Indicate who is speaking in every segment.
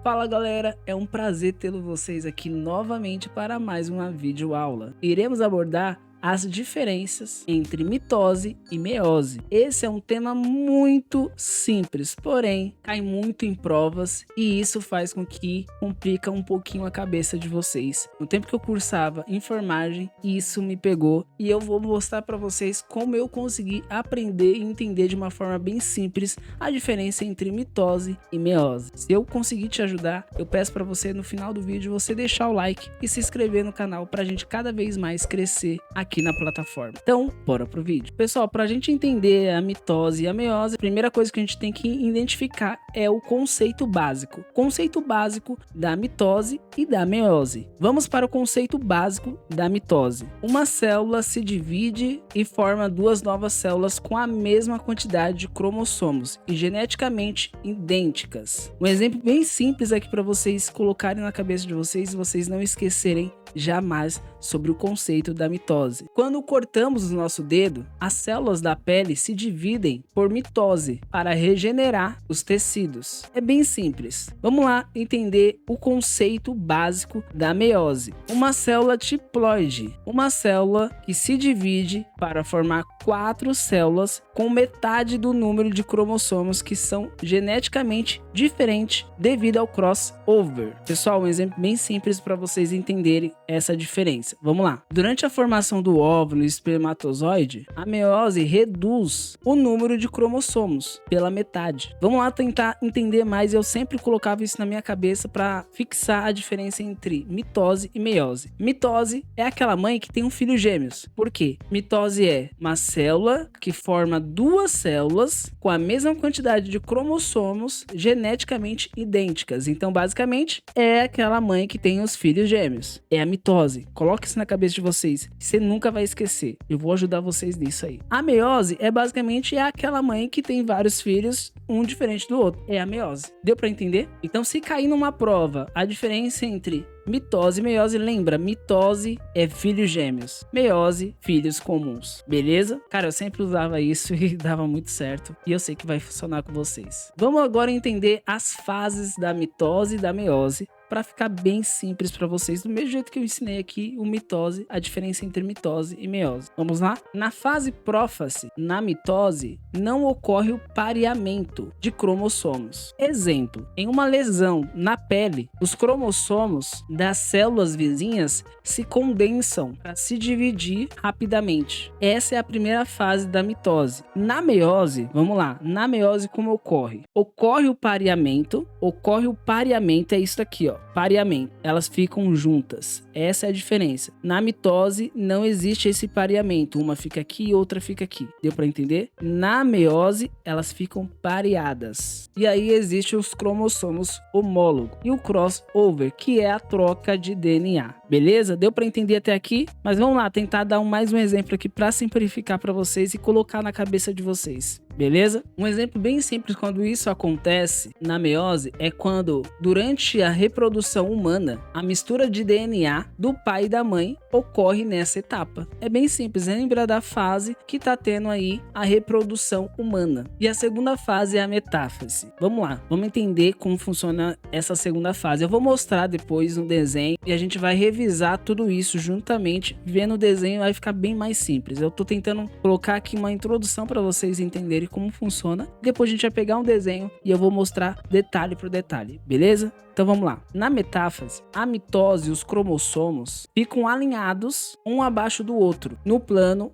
Speaker 1: Fala galera, é um prazer tê-lo vocês aqui novamente para mais uma videoaula. Iremos abordar as diferenças entre mitose e meiose. Esse é um tema muito simples, porém cai muito em provas e isso faz com que complica um pouquinho a cabeça de vocês. No tempo que eu cursava enfermagem, isso me pegou e eu vou mostrar para vocês como eu consegui aprender e entender de uma forma bem simples a diferença entre mitose e meiose. Se eu conseguir te ajudar, eu peço para você no final do vídeo você deixar o like e se inscrever no canal para a gente cada vez mais crescer aqui na plataforma. Então, bora pro vídeo. Pessoal, para a gente entender a mitose e a meiose, a primeira coisa que a gente tem que identificar é o conceito básico. Conceito básico da mitose e da meiose. Vamos para o conceito básico da mitose. Uma célula se divide e forma duas novas células com a mesma quantidade de cromossomos e geneticamente idênticas. Um exemplo bem simples aqui para vocês colocarem na cabeça de vocês e vocês não esquecerem jamais sobre o conceito da mitose. Quando cortamos o nosso dedo, as células da pele se dividem por mitose para regenerar os tecidos. É bem simples. Vamos lá entender o conceito básico da meiose. Uma célula diploide, uma célula que se divide para formar 4 células com metade do número de cromossomos que são geneticamente diferentes devido ao crossover. Pessoal, um exemplo bem simples para vocês entenderem essa diferença. Vamos lá. Durante a formação do óvulo e espermatozoide, a meiose reduz o número de cromossomos pela metade. Vamos lá tentar entender mais. Eu sempre colocava isso na minha cabeça para fixar a diferença entre mitose e meiose. Mitose é aquela mãe que tem um filho gêmeos. Por quê? Mitose é uma célula que forma duas células com a mesma quantidade de cromossomos geneticamente idênticas. Então, basicamente, é aquela mãe que tem os filhos gêmeos. É a mitose. Coloque isso na cabeça de vocês. Você nunca vai esquecer. Eu vou ajudar vocês nisso aí. A meiose é basicamente aquela mãe que tem vários filhos, um diferente do outro. É a meiose. Deu pra entender? Então, se cair numa prova a diferença entre mitose e meiose, lembra, mitose é filhos gêmeos, meiose, filhos comuns, beleza? Cara, eu sempre usava isso e dava muito certo, e eu sei que vai funcionar com vocês. Vamos agora entender as fases da mitose e da meiose, para ficar bem simples para vocês, do mesmo jeito que eu ensinei aqui o mitose, a diferença entre mitose e meiose. Vamos lá? Na fase prófase, na mitose, não ocorre o pareamento de cromossomos. Exemplo, em uma lesão na pele, os cromossomos das células vizinhas se condensam para se dividir rapidamente. Essa é a primeira fase da mitose. Na meiose, vamos lá, na meiose como ocorre? Ocorre o pareamento é isso aqui, ó. Pareamento, elas ficam juntas. Essa é a diferença. Na mitose não existe esse pareamento, uma fica aqui e outra fica aqui. Deu para entender? Na meiose elas ficam pareadas. E aí existe os cromossomos homólogos e o crossover, que é a troca de DNA. Beleza? Deu para entender até aqui? Mas vamos lá tentar dar mais um exemplo aqui para simplificar para vocês e colocar na cabeça de vocês. Beleza? Um exemplo bem simples quando isso acontece na meiose é quando, durante a reprodução humana, a mistura de DNA do pai e da mãe ocorre nessa etapa. É bem simples, lembra da fase que tá tendo aí a reprodução humana. E a segunda fase é a metáfase. Vamos lá, vamos entender como funciona essa segunda fase. Eu vou mostrar depois no desenho e a gente vai revisar tudo isso juntamente. Vendo o desenho vai ficar bem mais simples. Eu tô tentando colocar aqui uma introdução para vocês entenderem como funciona. Depois a gente vai pegar um desenho e eu vou mostrar detalhe por detalhe, beleza? Então vamos lá. Na metáfase, a mitose e os cromossomos ficam alinhados um abaixo do outro no plano.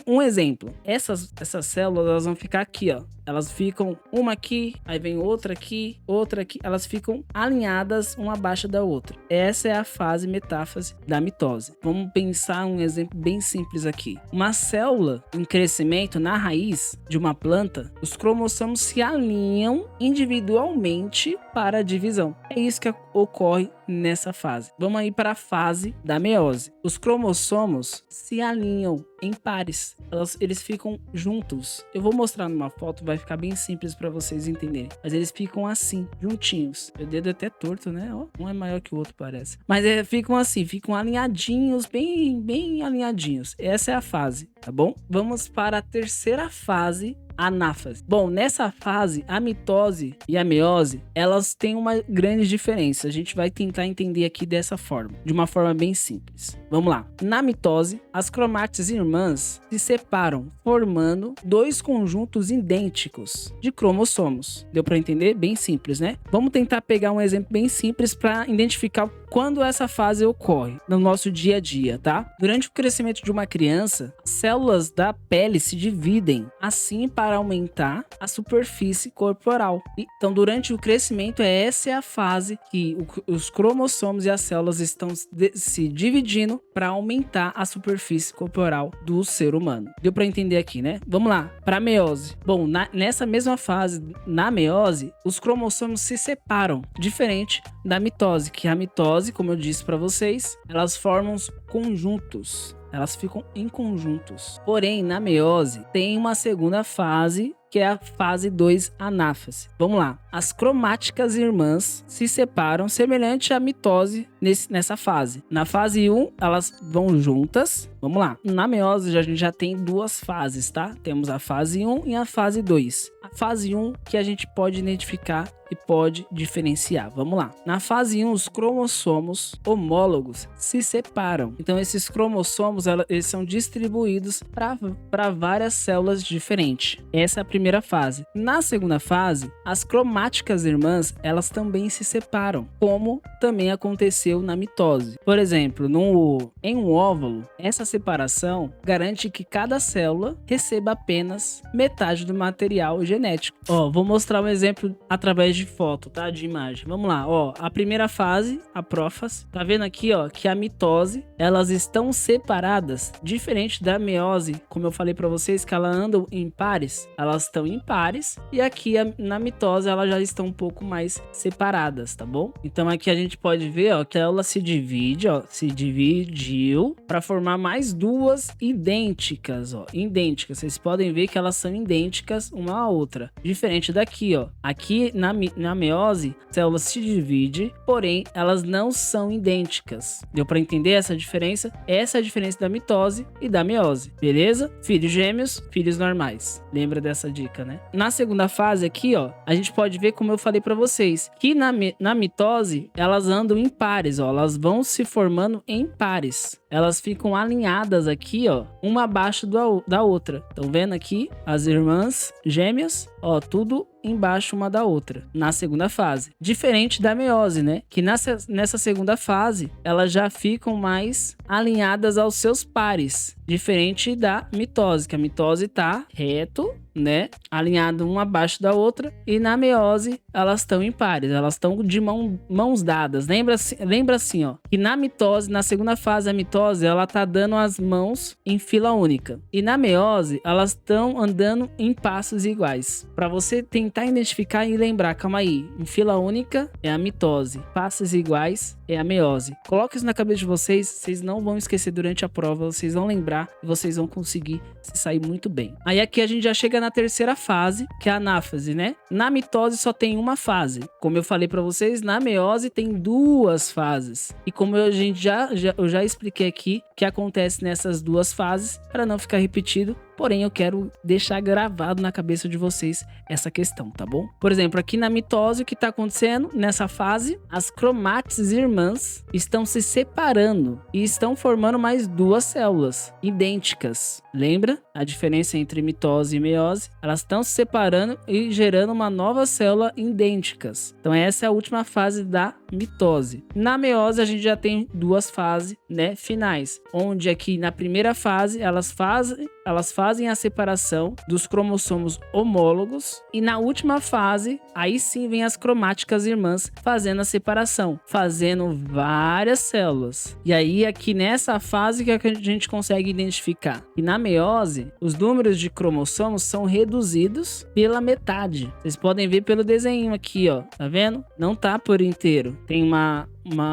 Speaker 1: Um exemplo. Essas células elas vão ficar aqui, ó. Elas ficam uma aqui, aí vem outra aqui, outra aqui. Elas ficam alinhadas uma abaixo da outra. Essa é a fase metáfase da mitose. Vamos pensar um exemplo bem simples aqui. Uma célula em crescimento na raiz de uma planta, os cromossomos se alinham individualmente para a divisão. É isso que ocorre nessa fase. Vamos aí para a fase da meiose. Os cromossomos se alinham em pares. Eles ficam juntos. Eu vou mostrar numa foto, vai ficar bem simples para vocês entenderem. Mas eles ficam assim, juntinhos. Meu dedo é até torto, né? Ó, um é maior que o outro, parece. Mas ficam assim, ficam alinhadinhos, bem alinhadinhos. Essa é a fase, tá bom? Vamos para a terceira fase, anáfase. Bom, nessa fase, a mitose e a meiose, elas têm uma grande diferença. A gente vai tentar entender aqui dessa forma, de uma forma bem simples. Vamos lá. Na mitose, as cromátides irmãs se separam, formando dois conjuntos idênticos de cromossomos. Deu para entender? Bem simples, né? Vamos tentar pegar um exemplo bem simples para identificar quando essa fase ocorre no nosso dia a dia, tá? Durante o crescimento de uma criança, células da pele se dividem, assim para aumentar a superfície corporal. Então, durante o crescimento, essa é a fase que os cromossomos e as células estão se dividindo para aumentar a superfície corporal do ser humano. Deu para entender aqui, né? Vamos lá, para a meiose. Bom, nessa mesma fase, na meiose, os cromossomos se separam, diferente da mitose, que a mitose, como eu disse para vocês, elas formam conjuntos. Elas ficam em conjuntos. Porém, na meiose, tem uma segunda fase, que é a fase 2 anáfase. Vamos lá. As cromáticas irmãs se separam semelhante à mitose nessa fase. Na fase 1, elas vão juntas. Vamos lá. Na meiose, a gente já tem duas fases, tá? Temos a fase 1 e a fase 2. A fase 1 que a gente pode identificar e pode diferenciar. Vamos lá. Na fase 1, os cromossomos homólogos se separam. Então, esses cromossomos, eles são distribuídos para várias células diferentes. Essa é a primeira fase. Na segunda fase, as cromáticas irmãs, elas também se separam, como também aconteceu na mitose. Por exemplo, em um óvulo, essa separação garante que cada célula receba apenas metade do material genético. Vou mostrar um exemplo através de foto, tá? De imagem. Vamos lá, a primeira fase, a prófase, tá vendo aqui, que a mitose, elas estão separadas, diferente da meiose, como eu falei para vocês, que elas andam em pares, elas estão em pares, e aqui na mitose elas já estão um pouco mais separadas, tá bom? Então aqui a gente pode ver, que ela se dividiu para formar mais duas idênticas, idênticas. Vocês podem ver que elas são idênticas uma à outra, diferente daqui, aqui na meiose, a célula se divide, porém elas não são idênticas. Deu para entender essa diferença? Essa é a diferença da mitose e da meiose, beleza? Filhos gêmeos, filhos normais. Lembra dessa dica, né? Na segunda fase aqui, a gente pode ver, como eu falei para vocês, que na mitose elas andam em pares, elas vão se formando em pares. Elas ficam alinhadas aqui, uma abaixo da outra. Estão vendo aqui as irmãs gêmeas, tudo embaixo uma da outra, na segunda fase. Diferente da meiose, né? Que nessa segunda fase, elas já ficam mais alinhadas aos seus pares. Diferente da mitose, que a mitose tá reto, né? Alinhado uma abaixo da outra. E na meiose, elas estão em pares. Elas estão de mãos dadas. Lembra assim, que na mitose, na segunda fase, a mitose, ela tá dando as mãos em fila única. E na meiose, elas estão andando em passos iguais. Para você tentar identificar e lembrar, calma aí, em fila única é a mitose, passos iguais é a meiose. Coloque isso na cabeça de vocês não vão esquecer durante a prova, vocês vão lembrar e vocês vão conseguir se sair muito bem. Aí aqui a gente já chega na terceira fase, que é a anáfase, né? Na mitose só tem uma fase. Como eu falei para vocês, na meiose tem duas fases. E como eu já expliquei aqui, que acontece nessas duas fases, para não ficar repetido, porém eu quero deixar gravado na cabeça de vocês essa questão, tá bom? Por exemplo, aqui na mitose, o que está acontecendo nessa fase? As cromátides irmãs estão se separando e estão formando mais duas células idênticas. Lembra a diferença entre mitose e meiose? Elas estão se separando e gerando uma nova célula idênticas. Então essa é a última fase da mitose. Na meiose a gente já tem duas fases, né, finais, onde aqui na primeira fase elas fazem a separação dos cromossomos homólogos e na última fase, aí sim vem as cromáticas irmãs fazendo a separação, fazendo várias células. E aí aqui nessa fase que a gente consegue identificar. E na meiose, os números de cromossomos são reduzidos pela metade. Vocês podem ver pelo desenho aqui, tá vendo? Não tá por inteiro. Tem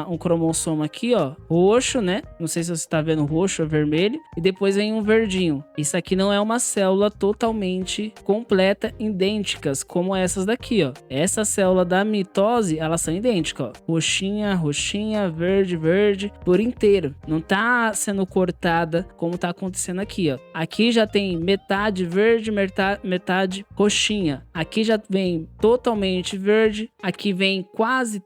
Speaker 1: um cromossomo aqui, ó, roxo, né? Não sei se você tá vendo roxo ou vermelho. E depois vem um verdinho. Isso aqui não é uma célula totalmente completa, idênticas, como essas daqui, ó. Essa célula da mitose, elas são idênticas, ó. Roxinha, roxinha, verde, verde, por inteiro. Não tá sendo cortada como tá acontecendo aqui, ó. Aqui já tem metade verde, metade roxinha. Aqui já vem totalmente verde. Aqui vem quase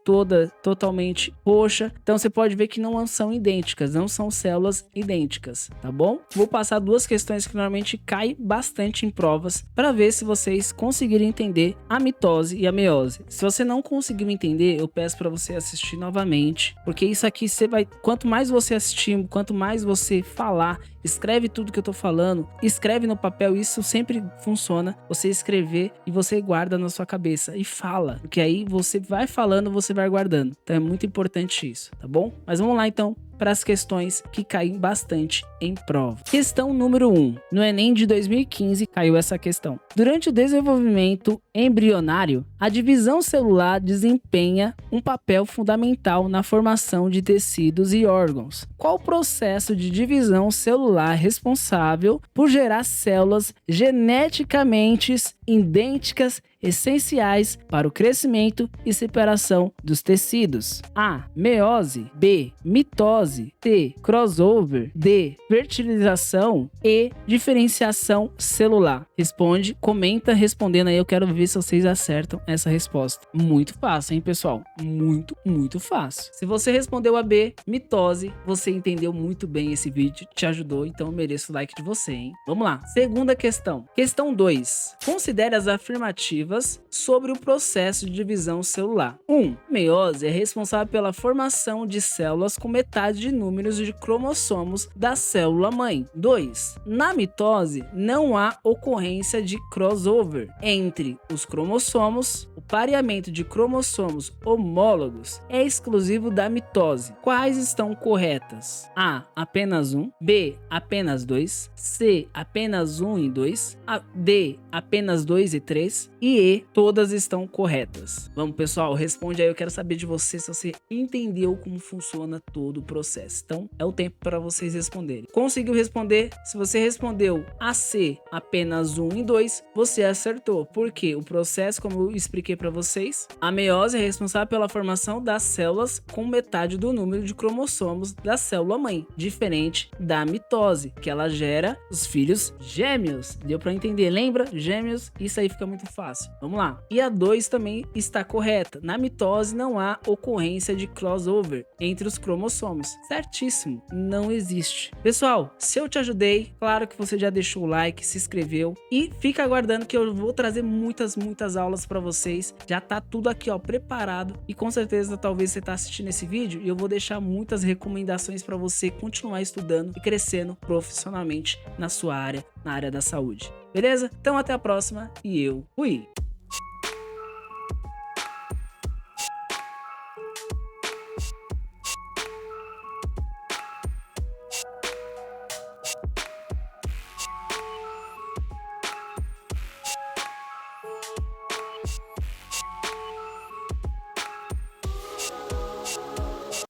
Speaker 1: totalmente roxa. Então você pode ver que não são idênticas, não são células idênticas, tá bom? Vou passar duas questões que normalmente caem bastante em provas para ver se vocês conseguirem entender a mitose e a meiose. Se você não conseguiu entender, eu peço para você assistir novamente, porque isso aqui você vai, quanto mais você assistir, quanto mais você falar, escreve tudo que eu tô falando, escreve no papel, isso sempre funciona, você escrever e você guarda na sua cabeça e fala, porque aí você vai falando, você vai guardando. Então é muito importante isso, tá bom? Mas vamos lá então para as questões que caem bastante em prova. Questão número 1. No Enem de 2015 caiu essa questão. Durante o desenvolvimento embrionário, a divisão celular desempenha um papel fundamental na formação de tecidos e órgãos. Qual o processo de divisão celular responsável por gerar células geneticamente idênticas essenciais para o crescimento e separação dos tecidos? A. Meiose. B. Mitose. C. Crossover. D. Fertilização. E. Diferenciação celular. Responde, comenta respondendo aí, eu quero ver se vocês acertam essa resposta. Muito fácil, hein, pessoal? Muito fácil. Se você respondeu a B, mitose, você entendeu muito bem esse vídeo, te ajudou, então eu mereço o like de você, hein? Vamos lá. Segunda questão. Questão 2. Considere as afirmativas sobre o processo de divisão celular. 1. Meiose é responsável pela formação de células com metade de números de cromossomos da célula mãe. 2. Na mitose, não há ocorrência de crossover entre os cromossomos. O pareamento de cromossomos homólogos é exclusivo da mitose. Quais estão corretas? A. Apenas 1. B. Apenas 2. C. Apenas 1 e 2. D. Apenas 2 e 3. E E. Todas estão corretas. Vamos, pessoal, responde aí. Eu quero saber de você se você entendeu como funciona todo o processo. Então, é o tempo para vocês responderem. Conseguiu responder? Se você respondeu a C, apenas 1 e 2, você acertou. Porque o processo, como eu expliquei para vocês, a meiose é responsável pela formação das células com metade do número de cromossomos da célula mãe, diferente da mitose, que ela gera os filhos gêmeos. Deu para entender? Lembra? Gêmeos, isso aí fica muito fácil. Vamos lá. E a 2 também está correta. Na mitose não há ocorrência de crossover entre os cromossomos. Certíssimo. Não existe. Pessoal, se eu te ajudei, claro que você já deixou o like, se inscreveu e fica aguardando que eu vou trazer muitas aulas para vocês. Já tá tudo aqui, ó, preparado e com certeza talvez você tá assistindo esse vídeo e eu vou deixar muitas recomendações para você continuar estudando e crescendo profissionalmente na sua área, na área da saúde. Beleza? Então até a próxima e eu fui!